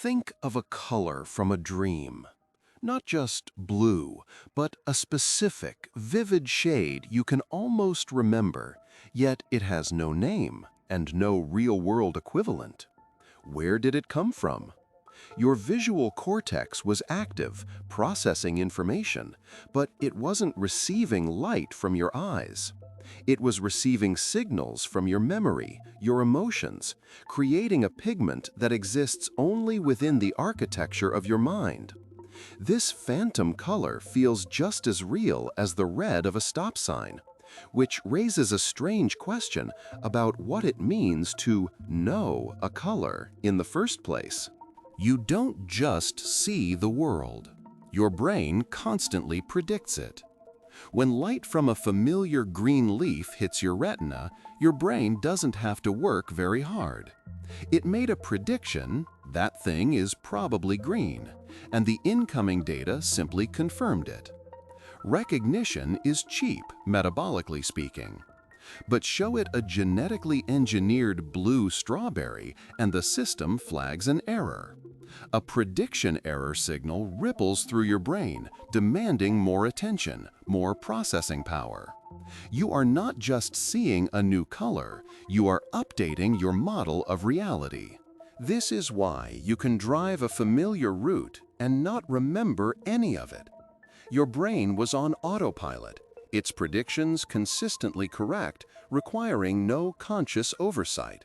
Think of a color from a dream. Not just blue, but a specific, vivid shade you can almost remember, yet it has no name and no real-world equivalent. Where did it come from? Your visual cortex was active, processing information, but it wasn't receiving light from your eyes. It was receiving signals from your memory, your emotions, creating a pigment that exists only within the architecture of your mind. This phantom color feels just as real as the red of a stop sign, which raises a strange question about what it means to know a color in the first place. You don't just see the world. Your brain constantly predicts it. When light from a familiar green leaf hits your retina, your brain doesn't have to work very hard. It made a prediction, that thing is probably green, and the incoming data simply confirmed it. Recognition is cheap, metabolically speaking. But show it a genetically engineered blue strawberry and the system flags an error. A prediction error signal ripples through your brain, demanding more attention, more processing power. You are not just seeing a new color, you are updating your model of reality. This is why you can drive a familiar route and not remember any of it. Your brain was on autopilot, its predictions consistently correct, requiring no conscious oversight.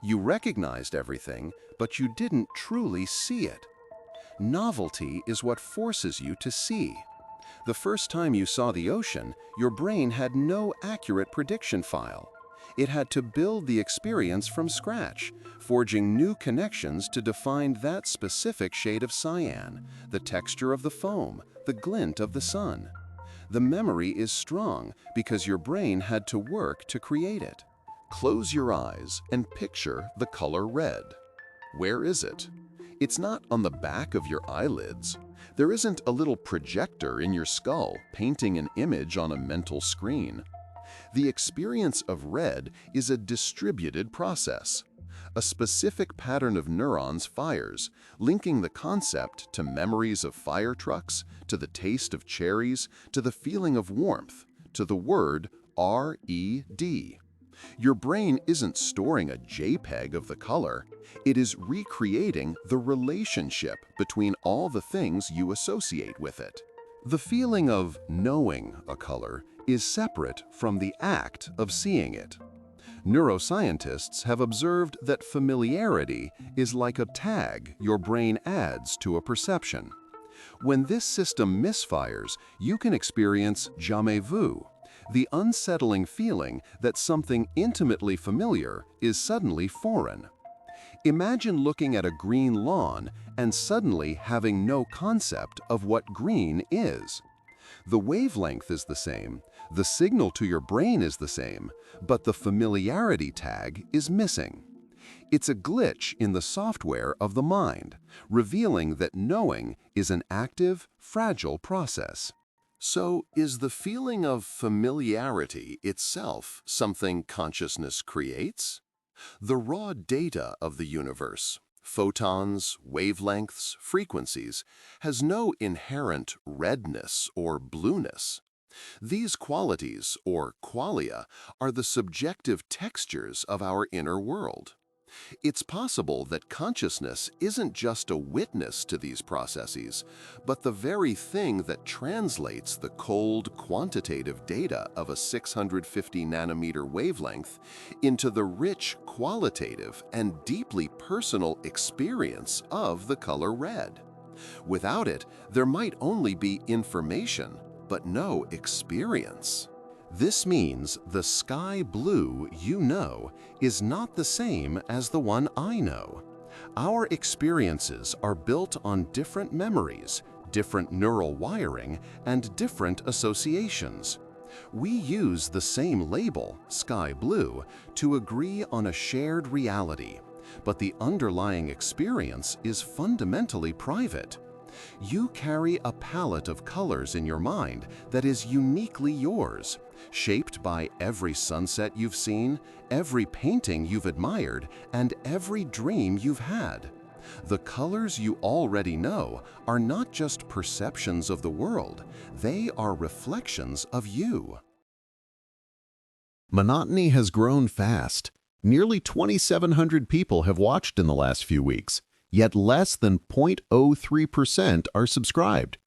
You recognized everything, but you didn't truly see it. Novelty is what forces you to see. The first time you saw the ocean, your brain had no accurate prediction file. It had to build the experience from scratch, forging new connections to define that specific shade of cyan, the texture of the foam, the glint of the sun. The memory is strong because your brain had to work to create it. Close your eyes and picture the color red. Where is it? It's not on the back of your eyelids. There isn't a little projector in your skull painting an image on a mental screen. The experience of red is a distributed process. A specific pattern of neurons fires, linking the concept to memories of fire trucks, to the taste of cherries, to the feeling of warmth, to the word R-E-D. Your brain isn't storing a JPEG of the color, it is recreating the relationship between all the things you associate with it. The feeling of knowing a color is separate from the act of seeing it. Neuroscientists have observed that familiarity is like a tag your brain adds to a perception. When this system misfires, you can experience jamais vu, the unsettling feeling that something intimately familiar is suddenly foreign. Imagine looking at a green lawn and suddenly having no concept of what green is. The wavelength is the same, the signal to your brain is the same, but the familiarity tag is missing. It's a glitch in the software of the mind, revealing that knowing is an active, fragile process. So, is the feeling of familiarity itself something consciousness creates? The raw data of the universe, photons, wavelengths, frequencies, has no inherent redness or blueness. These qualities, or qualia, are the subjective textures of our inner world. It's possible that consciousness isn't just a witness to these processes, but the very thing that translates the cold, quantitative data of a 650 nanometer wavelength into the rich, qualitative, and deeply personal experience of the color red. Without it, there might only be information, but no experience. This means the sky blue you know is not the same as the one I know. Our experiences are built on different memories, different neural wiring, and different associations. We use the same label, sky blue, to agree on a shared reality, but the underlying experience is fundamentally private. You carry a palette of colors in your mind that is uniquely yours, shaped by every sunset you've seen, every painting you've admired, and every dream you've had. The colors you already know are not just perceptions of the world, they are reflections of you. Monotony has grown fast. Nearly 2,700 people have watched in the last few weeks, yet less than 0.03% are subscribed.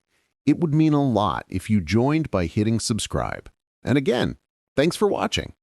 It would mean a lot if you joined by hitting subscribe. And again, thanks for watching.